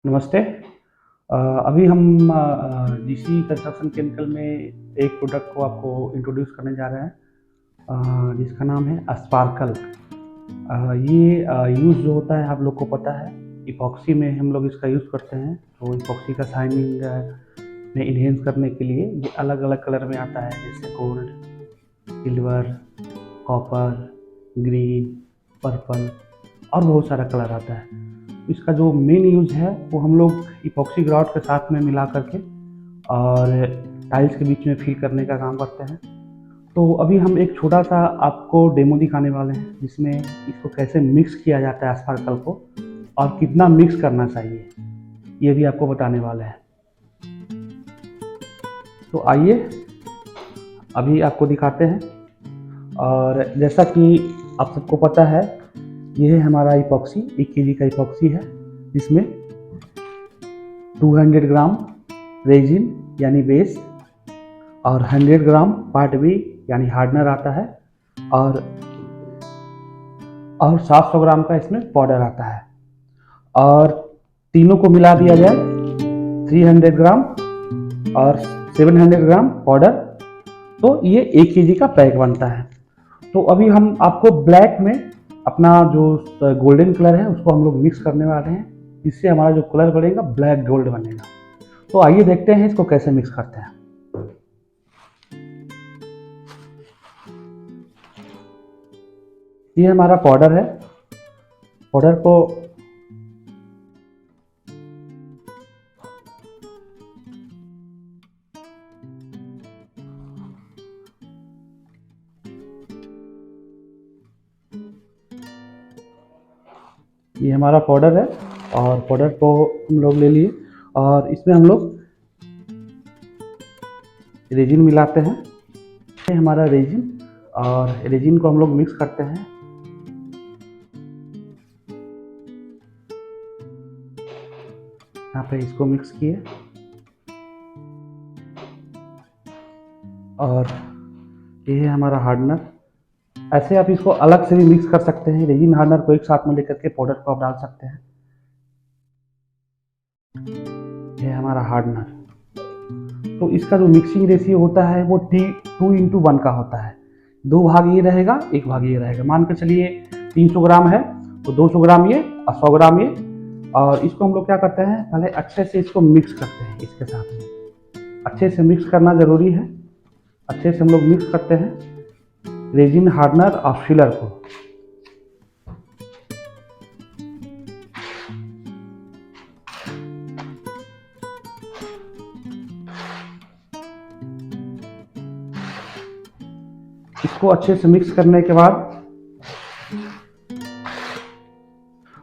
नमस्ते। अभी हम जीसी कंस्ट्रक्शन केमिकल में एक प्रोडक्ट को आपको इंट्रोड्यूस करने जा रहे हैं, जिसका नाम है स्पार्कल। ये यूज़ जो होता है आप लोग को पता है, इपॉक्सी में हम लोग इसका यूज़ करते हैं। तो इपॉक्सी का शाइनिंग में इन्हेंस करने के लिए ये अलग अलग कलर में आता है, जैसे gold, silver, copper, green, purple और बहुत सारा कलर आता है। इसका जो मेन यूज़ है वो हम लोग इपॉक्सी ग्राउट के साथ में मिला करके और टाइल्स के बीच में फिल करने का काम करते हैं। तो अभी हम एक छोटा सा आपको डेमो दिखाने वाले हैं, जिसमें इसको कैसे मिक्स किया जाता है स्पार्कल को और कितना मिक्स करना चाहिए, ये भी आपको बताने वाले हैं। तो आइए अभी आपको दिखाते हैं। और जैसा कि आप सबको पता है, ये है हमारा इपॉक्सी, 1 kg का इपॉक्सी है, जिसमें 200 ग्राम रेजिन यानी बेस और 100 ग्राम पार्ट बी यानी हार्डनर आता है और 700 ग्राम का इसमें पाउडर आता है। और तीनों को मिला दिया जाए, 300 ग्राम और 700 ग्राम पाउडर, तो ये 1 kg का पैक बनता है। तो अभी हम आपको ब्लैक में अपना जो गोल्डन कलर है उसको हम लोग मिक्स करने वाले हैं, इससे हमारा जो कलर बनेगा ब्लैक गोल्ड बनेगा। तो आइए देखते हैं इसको कैसे मिक्स करते हैं। ये हमारा पाउडर है। पाउडर को ये हमारा पाउडर है और पाउडर को हम लोग ले लिए और इसमें हम लोग रेजिन मिलाते हैं। ये हमारा रेजिन, और रेजिन को हम लोग मिक्स करते हैं। यहाँ पे इसको मिक्स किए और ये है हमारा हार्डनर। ऐसे आप इसको अलग से भी मिक्स कर सकते हैं, रेजिन हार्डनर को एक साथ में लेकर के पाउडर को आप डाल सकते हैं। ये हमारा हार्डनर। तो इसका जो मिक्सिंग रेशियो होता है वो 2:1 का होता है। 2 भाग ये रहेगा, 1 भाग ये रहेगा। मान के चलिए 300 ग्राम है तो 200 ग्राम ये और 100 ग्राम ये। और इसको हम लोग क्या करते हैं, पहले अच्छे से इसको मिक्स करते हैं। इसके साथ में अच्छे से मिक्स करना ज़रूरी है। अच्छे से हम लोग मिक्स करते हैं रेजिन, हार्डनर और फिलर को। इसको अच्छे से मिक्स करने के बाद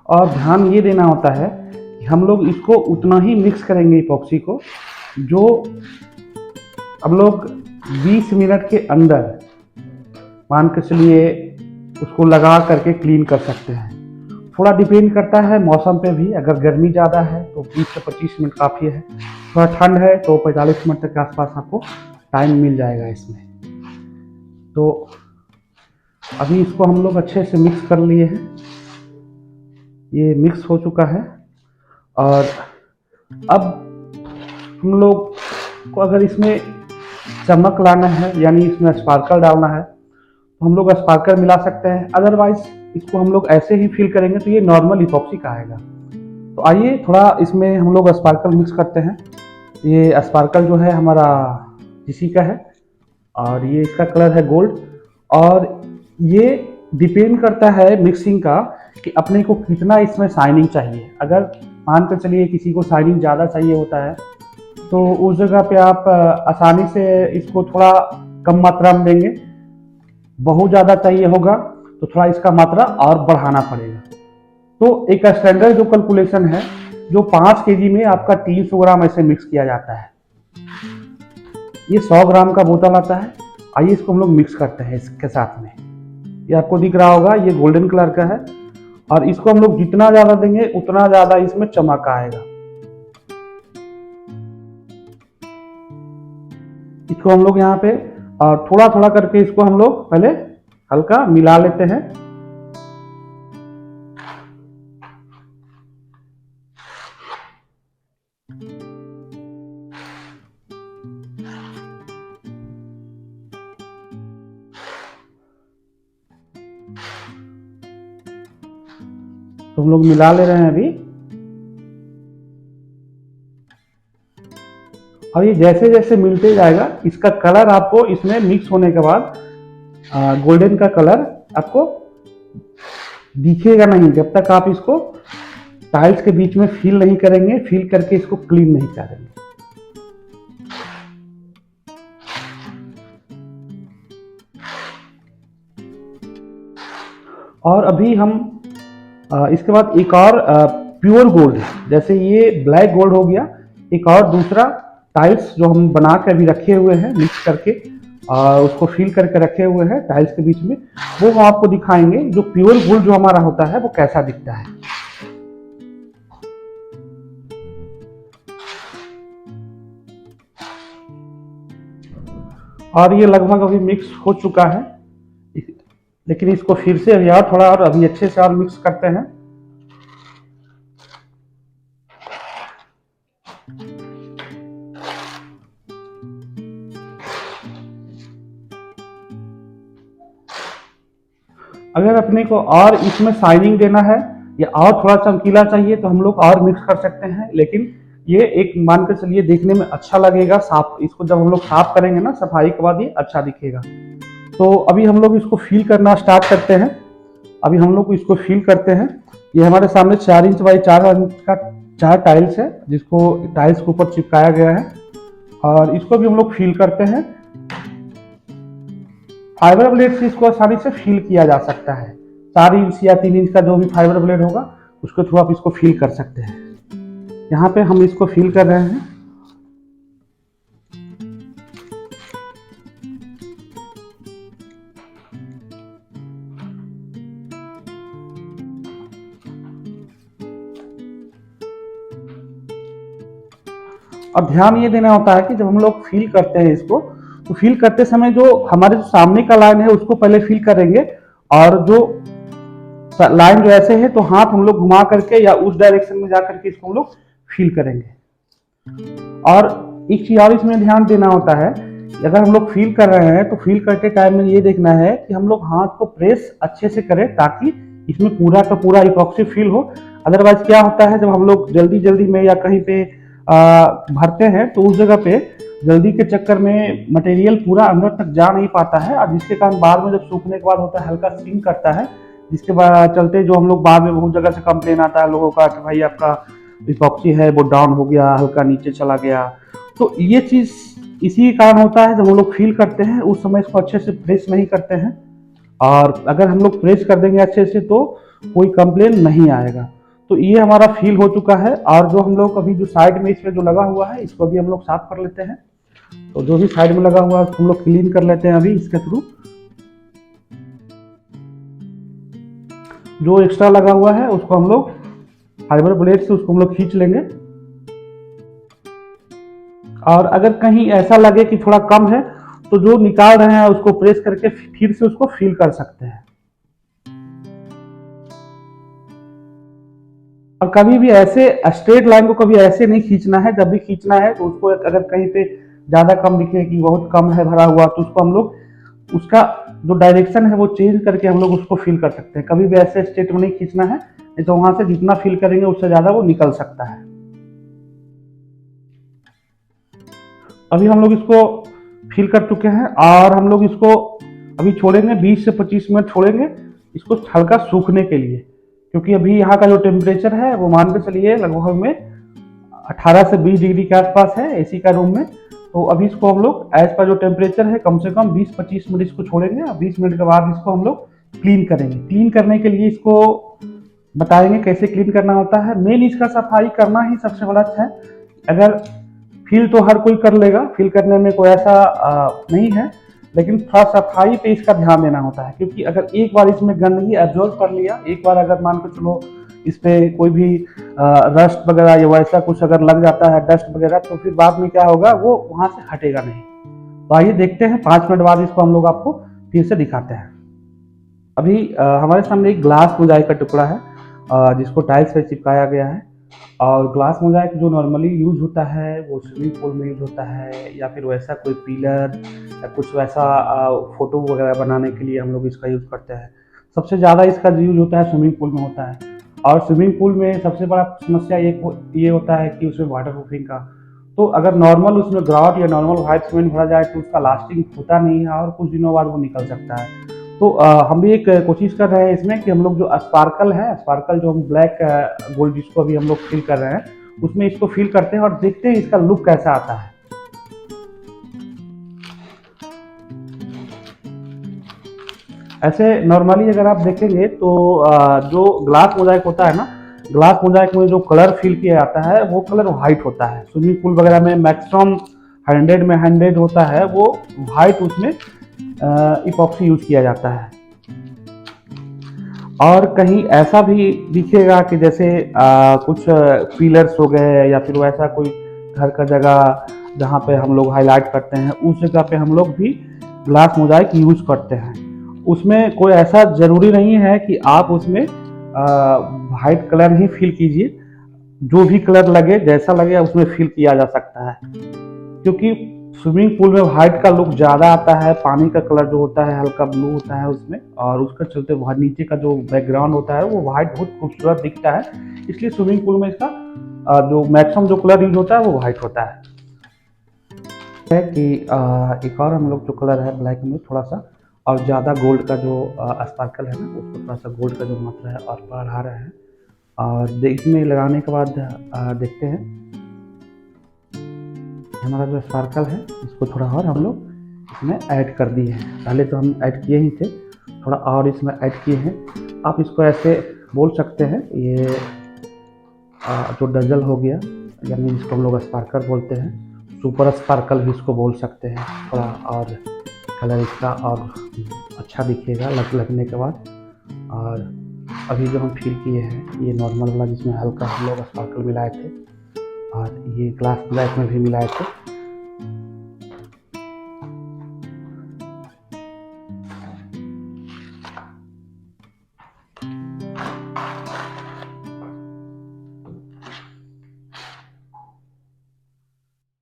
और ध्यान ये देना होता है कि हम लोग इसको उतना ही मिक्स करेंगे इपॉक्सी को, जो हम लोग 20 मिनट के अंदर मान के चलिए उसको लगा करके क्लीन कर सकते हैं। थोड़ा डिपेंड करता है मौसम पे भी। अगर गर्मी ज़्यादा है तो 20 से 25 मिनट काफ़ी है। थोड़ा ठंड है तो 45 मिनट तक के आसपास आपको टाइम मिल जाएगा इसमें। तो अभी इसको हम लोग अच्छे से मिक्स कर लिए हैं। ये मिक्स हो चुका है और अब हम लोग को अगर इसमें चमक लाना है, यानी इसमें स्पार्कल डालना है, तो हम लोग स्पार्कल मिला सकते हैं। अदरवाइज इसको हम लोग ऐसे ही फिल करेंगे तो ये नॉर्मल इपॉक्सी का आएगा। तो आइए थोड़ा इसमें हम लोग स्पार्कल मिक्स करते हैं। ये स्पार्कल जो है हमारा इसी का है और ये इसका कलर है गोल्ड। और ये डिपेंड करता है मिक्सिंग का कि अपने को कितना इसमें शाइनिंग चाहिए। अगर मान कर चलिए किसी को शाइनिंग ज़्यादा चाहिए होता है तो उस जगह पे आप आसानी से इसको थोड़ा कम मात्रा में देंगे। बहुत ज़्यादा चाहिए होगा तो थोड़ा इसका मात्रा और बढ़ाना पड़ेगा। तो एक स्टैंडर्ड जो कैलकुलेशन है, जो 5 kg में आपका 300 ग्राम ऐसे मिक्स किया जाता है। ये 100 ग्राम का बोतल आता है। आइए इसको हम लोग मिक्स करते हैं इसके साथ में। ये आपको दिख रहा होगा, ये गोल्डन कलर का है और इसको हम लोग जितना ज़्यादा देंगे उतना ज़्यादा इसमें चमक आएगा। इसको हम लोग यहाँ पे थोड़ा थोड़ा करके इसको हम लोग पहले हल्का मिला लेते हैं। तो हम लोग मिला ले रहे हैं अभी। और ये जैसे जैसे मिलते जाएगा इसका कलर आपको इसमें मिक्स होने के बाद गोल्डन का कलर आपको दिखेगा नहीं जब तक आप इसको टाइल्स के बीच में फिल नहीं करेंगे, फिल करके इसको क्लीन नहीं करेंगे। और अभी हम इसके बाद एक और प्योर गोल्ड, जैसे ये ब्लैक गोल्ड हो गया, एक और दूसरा टाइल्स जो हम बना के अभी रखे हुए हैं मिक्स करके उसको फिल करके रखे हुए हैं टाइल्स के बीच में, वो हम आपको दिखाएंगे जो प्योर गोल्ड जो हमारा होता है वो कैसा दिखता है। और ये लगभग अभी मिक्स हो चुका है, लेकिन इसको फिर से अभी और थोड़ा और अभी अच्छे से और मिक्स करते हैं। अगर अपने को और इसमें शाइनिंग देना है या और थोड़ा चमकीला चाहिए तो हम लोग और मिक्स कर सकते हैं, लेकिन ये एक मान कर चलिए देखने में अच्छा लगेगा। साफ इसको जब हम लोग साफ करेंगे ना सफाई के बाद ये अच्छा दिखेगा। तो अभी हम लोग इसको फिल करना स्टार्ट करते हैं। अभी हम लोग इसको फिल करते हैं। ये हमारे सामने 4 इंच बाई 4 इंच का 4 टाइल्स है जिसको टाइल्स के ऊपर चिपकाया गया है और इसको भी हम लोग फिल करते हैं। फाइबर ब्लेड से इसको आसानी से फिल किया जा सकता है। 4 इंच या 3 इंच का जो भी फाइबर ब्लेड होगा उसके थ्रू आप इसको फिल कर सकते हैं। यहाँ पे हम इसको फिल कर रहे हैं। और ध्यान ये देना होता है कि जब हम लोग फिल करते हैं इसको, तो फिल करते समय जो हमारे जो सामने का लाइन है उसको पहले फिल करेंगे और जो लाइन जो ऐसे है तो हाथ हम लोग घुमा करके या उस डायरेक्शन में जा करके इसको हम लोग फिल करेंगे। और एक चीज और इसमें ध्यान देना होता है कि अगर हम लोग फिल कर रहे हैं तो फिल करते टाइम में ये देखना है कि हम लोग हाथ को प्रेस अच्छे से करें ताकि इसमें पूरा का पूरा इपॉक्सी फिल हो। अदरवाइज क्या होता है जब हम लोग जल्दी जल्दी में या कहीं पे भरते हैं तो उस जगह पे जल्दी के चक्कर में मटेरियल पूरा अंदर तक जा नहीं पाता है और जिसके कारण बाद में जब सूखने के बाद होता है हल्का सिंक करता है, जिसके बाद चलते जो हम लोग बाद में बहुत जगह से कंप्लेन आता है लोगों का कि भाई आपका इपॉक्सी है वो डाउन हो गया, हल्का नीचे चला गया। तो ये चीज इसी कारण होता है जब हम लोग फील करते हैं उस समय इसको अच्छे से प्रेस नहीं करते हैं, और अगर हम लोग प्रेस कर देंगे अच्छे से तो कोई कंप्लेन नहीं आएगा। तो ये हमारा फील हो चुका है। और जो हम लोग अभी जो साइड में इसमें जो लगा हुआ है इसको भी हम लोग साफ कर लेते हैं। तो जो भी साइड में लगा हुआ है उसको हम लोग क्लीन कर लेते हैं अभी इसके थ्रू। जो एक्स्ट्रा लगा हुआ है उसको हम लोग फाइबर ब्लेड से उसको हम लोग खींच लेंगे। और अगर कहीं ऐसा लगे कि थोड़ा कम है तो जो निकाल रहे हैं उसको प्रेस करके फिर से उसको फिल कर सकते हैं। और कभी भी ऐसे स्ट्रेट लाइन को कभी ऐसे नहीं खींचना है। जब भी खींचना है तो उसको अगर कहीं पे ज्यादा कम दिखे कि बहुत कम है भरा हुआ तो उसको हम लोग उसका जो डायरेक्शन है वो चेंज करके हम लोग उसको फिल कर सकते हैं। कभी भी ऐसे स्ट्रेट में नहीं खींचना है, नहीं तो वहां से जितना फिल करेंगे उससे ज्यादा वो निकल सकता है। अभी हम लोग इसको फिल कर चुके हैं और हम लोग इसको अभी छोड़ेंगे 20 से 25 मिनट छोड़ेंगे इसको हल्का सूखने के लिए, क्योंकि अभी यहाँ का जो टेम्परेचर है वो मान के चलिए लगभग में 18 से 20 डिग्री के आसपास है एसी का रूम में। तो अभी इसको हम लोग एज पर जो टेम्परेचर है कम से कम 20-25 मिनट इसको छोड़ेंगे और 20 मिनट के बाद इसको हम लोग क्लीन करेंगे। क्लीन करने के लिए इसको बताएंगे कैसे क्लीन करना होता है। मेन इसका सफाई करना ही सबसे बड़ा अच्छा है। अगर फील तो हर कोई कर लेगा, फील करने में कोई ऐसा नहीं है, लेकिन थोड़ा सफाई पे इसका ध्यान देना होता है, क्योंकि अगर एक बार इसमें गंदगी एब्जॉर्ब कर लिया, एक बार अगर मान के चलो इस पे कोई भी रस्ट वगैरह या वैसा कुछ अगर लग जाता है डस्ट वगैरह, तो फिर बाद में क्या होगा वो वहां से हटेगा नहीं। तो आइए देखते हैं 5 मिनट बाद इसको हम लोग आपको फिर से दिखाते हैं। अभी हमारे सामने एक ग्लास मोजाइक का टुकड़ा है जिसको टाइल्स पे चिपकाया गया है। और ग्लास मोजाइक जो नॉर्मली यूज होता है वो स्विमिंग पूल में यूज होता है, या फिर वैसा कोई पिलर या कुछ वैसा फोटो वगैरह बनाने के लिए हम लोग इसका यूज करते हैं। सबसे ज़्यादा इसका यूज होता है स्विमिंग पूल में होता है। और स्विमिंग पूल में सबसे बड़ा समस्या ये होता है कि उसमें वाटर प्रूफिंग का, तो अगर नॉर्मल उसमें ग्राउट या नॉर्मल व्हाइट सीमेंट भरा जाए तो उसका लास्टिंग होता नहीं है और कुछ दिनों बाद वो निकल सकता है। तो हम भी एक कोशिश कर रहे हैं इसमें कि हम लोग जो स्पार्कल है, स्पार्कल जो हम ब्लैक गोल्ड जिसको अभी हम लोग फिल कर रहे हैं, उसमें इसको फिल करते हैं और देखते हैं इसका लुक कैसा आता है। ऐसे नॉर्मली अगर आप देखेंगे तो जो ग्लास मोजाइक होता है ना, ग्लास मोजाइक में जो कलर फिल किया जाता है वो कलर वाइट होता है। स्विमिंग पूल वगैरह में मैक्सिमम 100 में 100 होता है वो वाइट, उसमें इपॉक्सी यूज किया जाता है। और कहीं ऐसा भी दिखेगा कि जैसे कुछ पिलर्स हो गए या फिर वैसा कोई घर का जगह जहाँ पे हम लोग हाईलाइट करते हैं, उस जगह पे हम लोग भी ग्लास मोजाइक यूज करते हैं। उसमें कोई ऐसा जरूरी नहीं है कि आप उसमें वाइट कलर ही फिल कीजिए, जो भी कलर लगे जैसा लगे उसमें फिल किया जा सकता है, क्योंकि स्विमिंग पूल में व्हाइट का लुक ज़्यादा आता है। पानी का कलर जो होता है हल्का ब्लू होता है उसमें, और उसका चलते वहाँ नीचे का जो बैकग्राउंड होता है वो व्हाइट बहुत खूबसूरत दिखता है। इसलिए स्विमिंग पूल में इसका जो मैक्सिमम जो कलर यूज होता है वो व्हाइट होता है कि एक और हम लोग जो कलर है ब्लैक में थोड़ा सा और ज़्यादा गोल्ड का जो स्पार्कल है ना, उसको थोड़ा सा गोल्ड का जो मात्रा है और बढ़ा रहे हैं। और इसमें लगाने के बाद देखते हैं हमारा जो स्पार्कल है इसको थोड़ा और हम लोग इसमें ऐड कर दिए हैं। पहले तो हम ऐड किए ही थे, थोड़ा और इसमें ऐड किए हैं। आप इसको ऐसे बोल सकते हैं, ये जो डजल हो गया, यानी जिसको हम लोग स्पार्कल बोलते हैं, सुपर स्पार्कल भी इसको बोल सकते हैं। थोड़ा और कलर इसका और अच्छा दिखेगा लगने के बाद। और अभी जो हम फिल किए हैं ये नॉर्मल वाला जिसमें हल्का हम लोग स्पार्कल मिलाए थे, और ये ग्लास ब्लैक में भी मिलाए थे।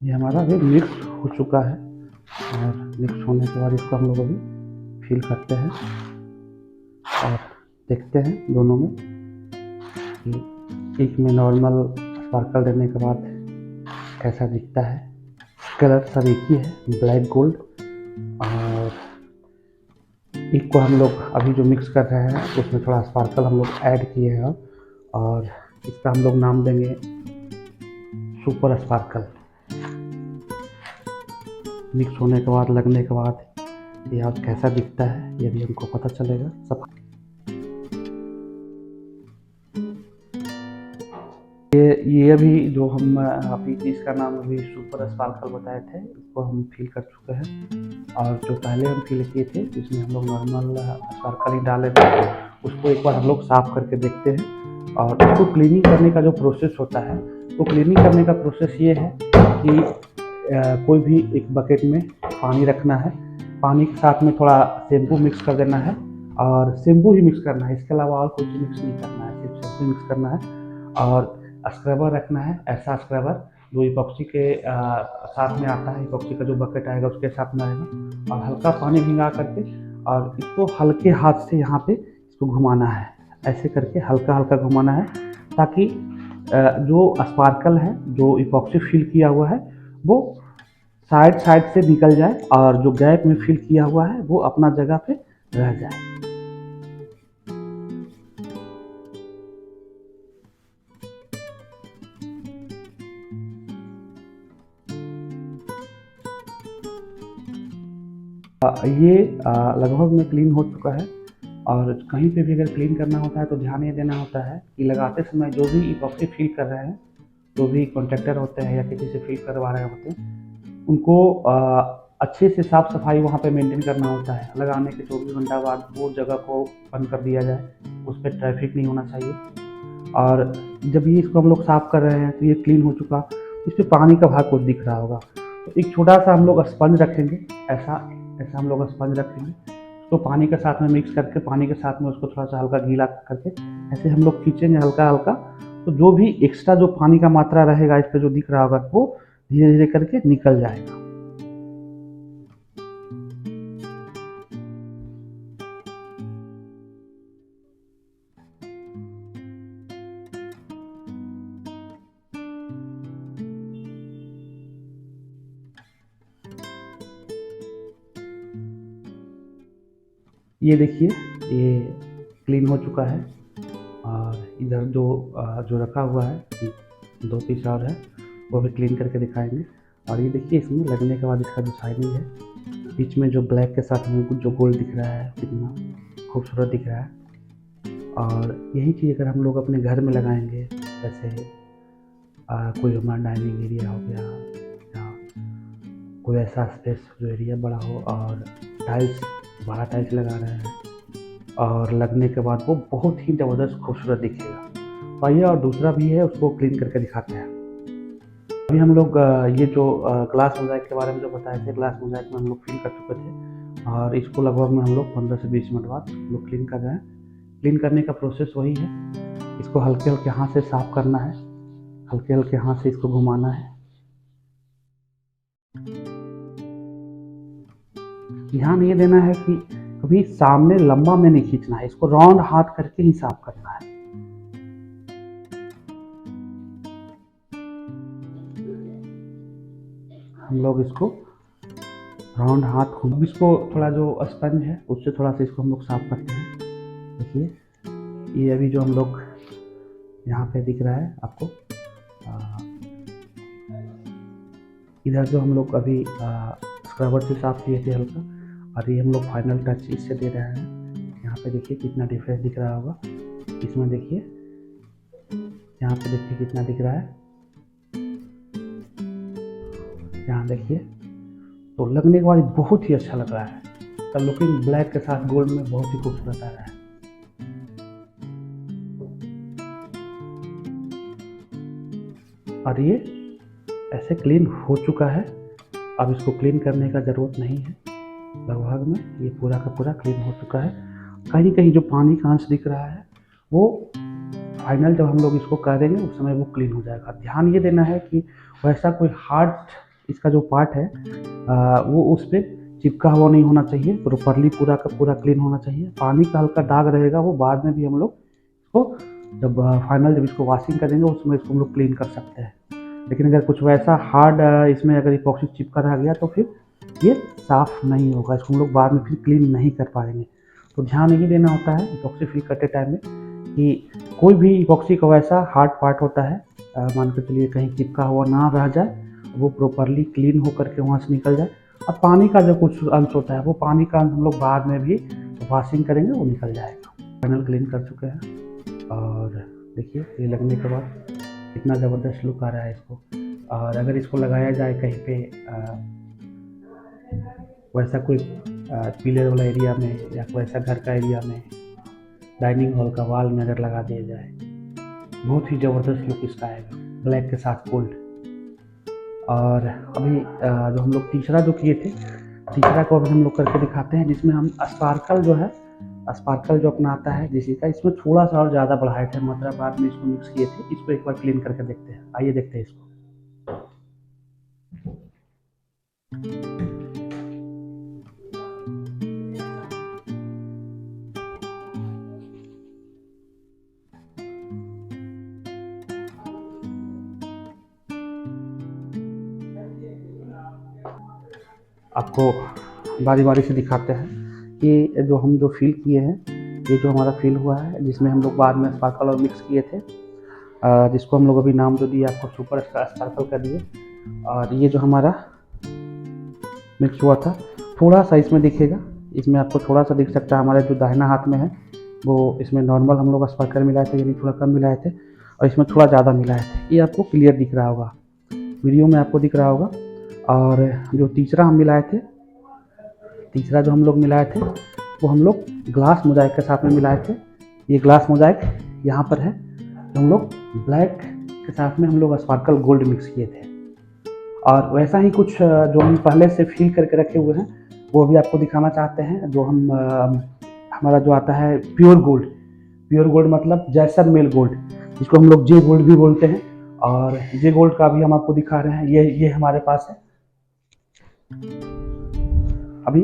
ये हमारा अभी मिक्स हो चुका है, और मिक्स होने के बाद इसको हम लोग अभी फिल करते हैं और देखते हैं दोनों में कि एक में नॉर्मल स्पार्कल देने के बाद कैसा दिखता है। कलर सब एक ही है, ब्लैक गोल्ड। और एक को हम लोग अभी जो मिक्स कर रहे हैं उसमें थोड़ा स्पार्कल हम लोग ऐड किए हैं, और इसका हम लोग नाम देंगे सुपर स्पार्कल। मिक्स होने के बाद लगने के बाद ये अब कैसा दिखता है ये भी हमको पता चलेगा सब। ये अभी जो हम अभी इसका नाम अभी सुपर स्पार्कल बताए थे, इसको हम फिल कर चुके हैं। और जो पहले हम फिल किए थे जिसमें हम लोग नॉर्मल स्पार्कल ही डाले थे, उसको एक बार हम लोग साफ करके देखते हैं। और उसको क्लीनिंग करने का जो प्रोसेस होता है, तो क्लीनिंग करने का प्रोसेस ये है कि कोई भी एक बकेट में पानी रखना है, पानी के साथ में थोड़ा शैम्पू मिक्स कर देना है, और शैम्पू ही मिक्स करना है, इसके अलावा और कुछ मिक्स नहीं करना है, सिर्फ शैम्पू मिक्स करना है। और स्क्रबर रखना है, ऐसा स्क्रबर जो इपॉक्सी के साथ में आता है, इपॉक्सी का जो बकेट आएगा उसके साथ में आएगा। और हल्का पानी भिंगा करके और इसको हल्के हाथ से यहाँ पे इसको घुमाना है, ऐसे करके हल्का हल्का घुमाना है, ताकि जो स्पार्कल है जो इपॉक्सी फिल किया हुआ है वो साइड साइड से निकल जाए, और जो गैप में फिल किया हुआ है वो अपना जगह पे रह जाए। ये लगभग में क्लीन हो चुका है। और कहीं पे भी अगर क्लीन करना होता है तो ध्यान ये देना होता है कि लगाते समय जो भी इपॉक्सी फिल कर रहे हैं, जो भी कॉन्ट्रैक्टर होते हैं या किसी से फिल करवा रहे होते हैं, उनको अच्छे से साफ सफाई वहाँ पे मेंटेन करना होता है। लगाने के 24 घंटा बाद वो जगह को बंद कर दिया जाए, उस पर ट्रैफिक नहीं होना चाहिए। और जब ये इसको हम लोग साफ़ कर रहे हैं तो ये क्लीन हो चुका, इस पर पानी का भाग कुछ दिख रहा होगा, तो एक छोटा सा हम लोग स्पंज रखेंगे, ऐसा ऐसा हम लोग स्पंज रखेंगे, उसको पानी के साथ में मिक्स करके पानी के साथ में उसको थोड़ा सा हल्का गीला करके ऐसे हम लोग खींचेंगे हल्का हल्का, तो जो भी एक्स्ट्रा जो पानी का मात्रा रहेगा इस पर जो दिख रहा होगा वो धीरे धीरे करके निकल जाएगा। ये देखिए, ये क्लीन हो चुका है। और इधर जो रखा हुआ है 2 पीस और है, वो भी क्लीन करके दिखाएंगे। और ये देखिए, इसमें लगने के बाद इसका जो शाइनिंग है, बीच में जो ब्लैक के साथ में कुछ जो गोल्ड दिख रहा है, कितना खूबसूरत दिख रहा है। और यही चीज़ अगर हम लोग अपने घर में लगाएंगे, जैसे कोई हमारा डाइनिंग एरिया हो गया या कोई ऐसा स्पेस जो एरिया बड़ा हो, और टाइल्स, बड़ा टाइल्स लगा रहे हैं, और लगने के बाद वो बहुत ही ज़बरदस्त खूबसूरत दिखेगा। आइए, और दूसरा भी है, उसको क्लीन करके दिखाते हैं। अभी हम लोग ये जो ग्लास मोज़ाइक के बारे में जो बताए थे, ग्लास मोज़ाइक में हम लोग फिल कर चुके थे, और इसको लगभग में हम लोग 15 से 20 मिनट बाद हम लोग क्लीन कर रहे हैं। क्लीन करने का प्रोसेस वही है, इसको हल्के हल्के हाथ से साफ करना है, हल्के हल्के हाथ से इसको घुमाना है। ध्यान ये देना है कि कभी सामने लंबा में नहीं खींचना है, इसको राउंड हाथ करके ही साफ करना है। हम लोग इसको राउंड हाथ घूम, इसको थोड़ा जो स्पंज है उससे थोड़ा सा इसको हम लोग साफ करते हैं। देखिए, ये अभी जो हम लोग यहाँ पे दिख रहा है आपको, इधर जो हम लोग अभी स्क्रबर से साफ किए थे हल्का, और ये हम लोग फाइनल टच इससे दे रहे हैं। यहाँ पे देखिए कितना डिफरेंस दिख रहा होगा, इसमें देखिए, यहाँ पे देखिए कितना दिख रहा है, यहाँ देखिए। तो लगने के बाद बहुत ही अच्छा लग रहा है, तो लुकिंग ब्लैक के साथ गोल्ड में बहुत ही खूबसूरत आ रहा है। और ये ऐसे क्लीन हो चुका है, अब इसको क्लीन करने का ज़रूरत नहीं है। लगभग में ये पूरा का पूरा क्लीन हो चुका है। कहीं कहीं जो पानी का अंश दिख रहा है, वो फाइनल जब हम लोग इसको करेंगे उस समय वो क्लीन हो जाएगा। ध्यान ये देना है कि वैसा कोई हार्ड इसका जो पार्ट है वो उस पर चिपका हुआ नहीं होना चाहिए, प्रॉपरली पूरा का पूरा क्लीन होना चाहिए। पानी का हल्का दाग रहेगा, वो बाद में भी हम लोग इसको जब फाइनल जब इसको वॉशिंग करेंगे उसमें इसको हम लोग क्लीन कर सकते हैं। लेकिन अगर कुछ वैसा हार्ड इसमें अगर इपॉक्सी चिपका रह गया तो फिर ये साफ़ नहीं होगा, इसको हम लोग बाद में फिर क्लीन नहीं कर पाएंगे। तो ध्यान यही देना होता है इपॉक्सी फिल करते टाइम में कि कोई भी इपॉक्सी का वैसा हार्ड पार्ट होता है, मान के चलिए कहीं चिपका हुआ ना रह जाए, वो प्रॉपरली क्लीन होकर के वहाँ से निकल जाए। अब पानी का जो कुछ अंश होता है, वो पानी का अंश हम लोग बाद में भी वॉशिंग करेंगे वो निकल जाएगा। फाइनल क्लीन कर चुके हैं, और देखिए ये लगने के बाद कितना ज़बरदस्त लुक आ रहा है इसको। और अगर इसको लगाया जाए कहीं पे वैसा कोई पिलर वाला एरिया में या कोई ऐसा घर का एरिया में, डाइनिंग हॉल का वाल में अगर लगा दिया जाए, बहुत ही ज़बरदस्त लुक इसका आएगा, ब्लैक के साथ गोल्ड। और अभी जो हम लोग तीसरा जो किए थे, तीसरा को अभी हम लोग करके दिखाते हैं, जिसमें हम स्पार्कल जो है, स्पार्कल जो अपना आता है जिसी का, इसमें थोड़ा सा और ज़्यादा बढ़ाए थे मात्रा, बाद में इसको मिक्स किए थे। इसको एक बार क्लीन करके देखते हैं, आइए देखते हैं इसको। आपको बारी बारी से दिखाते हैं कि जो हम जो फिल किए हैं, ये जो हमारा फिल हुआ है, जिसमें हम लोग बाद में स्पार्कल और मिक्स किए थे, जिसको हम लोग अभी नाम जो दिया आपको सुपर स्पार्कल कर दिए। और ये जो हमारा मिक्स हुआ था, थोड़ा सा इसमें दिखेगा, इसमें आपको थोड़ा सा दिख सकता है, हमारे जो दाहिना हाथ में है वो इसमें नॉर्मल हम लोग स्पार्कल मिलाए थे, यानी थोड़ा कम मिलाए थे, और इसमें थोड़ा ज़्यादा मिलाए थे। ये आपको क्लियर दिख रहा होगा, वीडियो में आपको दिख रहा होगा। और जो तीसरा हम मिलाए थे, तीसरा जो हम लोग मिलाए थे वो हम लोग ग्लास मोज़ाइक के साथ में मिलाए थे। ये ग्लास मोज़ाइक यहाँ पर है, तो हम लोग ब्लैक के साथ में हम लोग स्पार्कल गोल्ड मिक्स किए थे। और वैसा ही कुछ जो हम पहले से फिल करके रखे हुए हैं वो भी आपको दिखाना चाहते हैं। जो हम हमारा जो आता है प्योर गोल्ड, प्योर गोल्ड मतलब जैसलमेर गोल्ड, जिसको हम लोग जे गोल्ड भी बोलते हैं, और जे गोल्ड का भी हम आपको दिखा रहे हैं। ये हमारे पास है, अभी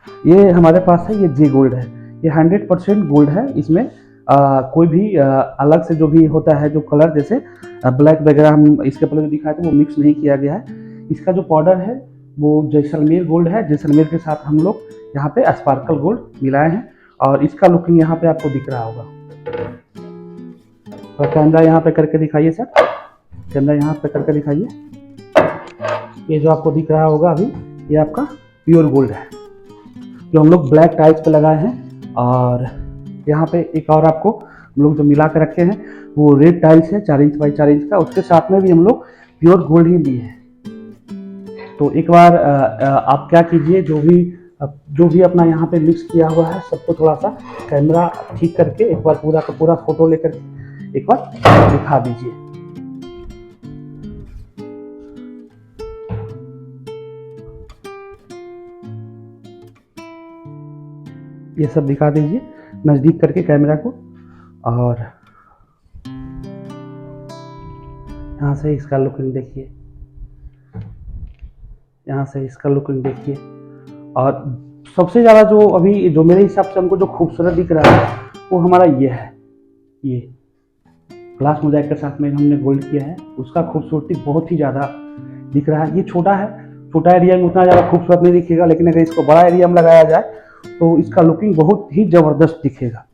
ये हमारे पास है, ये जे गोल्ड है, ये 100% गोल्ड है। इसमें कोई भी अलग से जो भी होता है जो कलर, जैसे ब्लैक वगैरह हम इसके पहले जो दिखाए थे वो मिक्स नहीं किया गया है। इसका जो पाउडर है वो जैसलमेर गोल्ड है, जैसलमेर के साथ हम लोग यहाँ पे स्पार्कल गोल्ड मिलाए हैं। और इसका लुकिंग यहाँ पे आपको दिख रहा होगा। और कैमरा यहाँ पे करके दिखाइए सर, कैमरा यहाँ पे करके दिखाइए। ये जो आपको दिख रहा होगा अभी, ये आपका प्योर गोल्ड है जो हम लोग ब्लैक टाइल्स पे लगाए हैं। और यहाँ पे एक और आपको हम लोग जो मिला के रखे हैं वो रेड टाइल्स है 4 इंच बाई 4 इंच का, उसके साथ में भी हम लोग प्योर गोल्ड ही लिए हैं। तो एक बार आप क्या कीजिए, जो भी अपना यहाँ पे मिक्स किया हुआ है सबको थोड़ा सा कैमरा ठीक करके एक बार पूरा का पूरा फोटो लेकर एक बार दिखा दीजिए। ये सब दिखा दीजिए नजदीक करके कैमरा को। और यहाँ से इसका लुकिंग देखिए, यहाँ से इसका लुकिंग देखिए। और सबसे ज़्यादा जो अभी जो मेरे हिसाब से हमको जो खूबसूरत दिख रहा है वो हमारा ये है, ये ग्लास मोजाइक के साथ में हमने गोल्ड किया है, उसका खूबसूरती बहुत ही ज़्यादा दिख रहा है। ये छोटा है, छोटा एरिया में उतना ज़्यादा खूबसूरत नहीं दिखेगा, लेकिन अगर इसको बड़ा एरिया में लगाया जाए तो इसका लुकिंग बहुत ही ज़बरदस्त दिखेगा।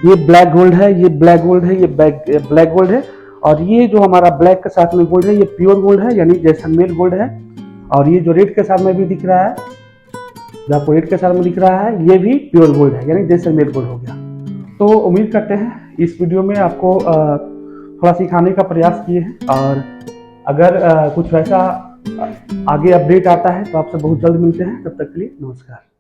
ये ब्लैक गोल्ड है, ये ब्लैक गोल्ड है, ये ब्लैक गोल्ड है। और ये जो हमारा ब्लैक के साथ में गोल्ड है ये प्योर गोल्ड है, यानी जैसलमेर गोल्ड है। और ये जो रेड के साथ में भी दिख रहा है, जो आपको रेड के साथ में दिख रहा है, ये भी प्योर गोल्ड है, यानी जैसलमेर गोल्ड हो गया। तो उम्मीद करते हैं इस वीडियो में आपको थोड़ा सिखाने का प्रयास किए हैं। और अगर कुछ वैसा आगे अपडेट आता है तो आपसे बहुत जल्द मिलते हैं। तब तक के लिए नमस्कार।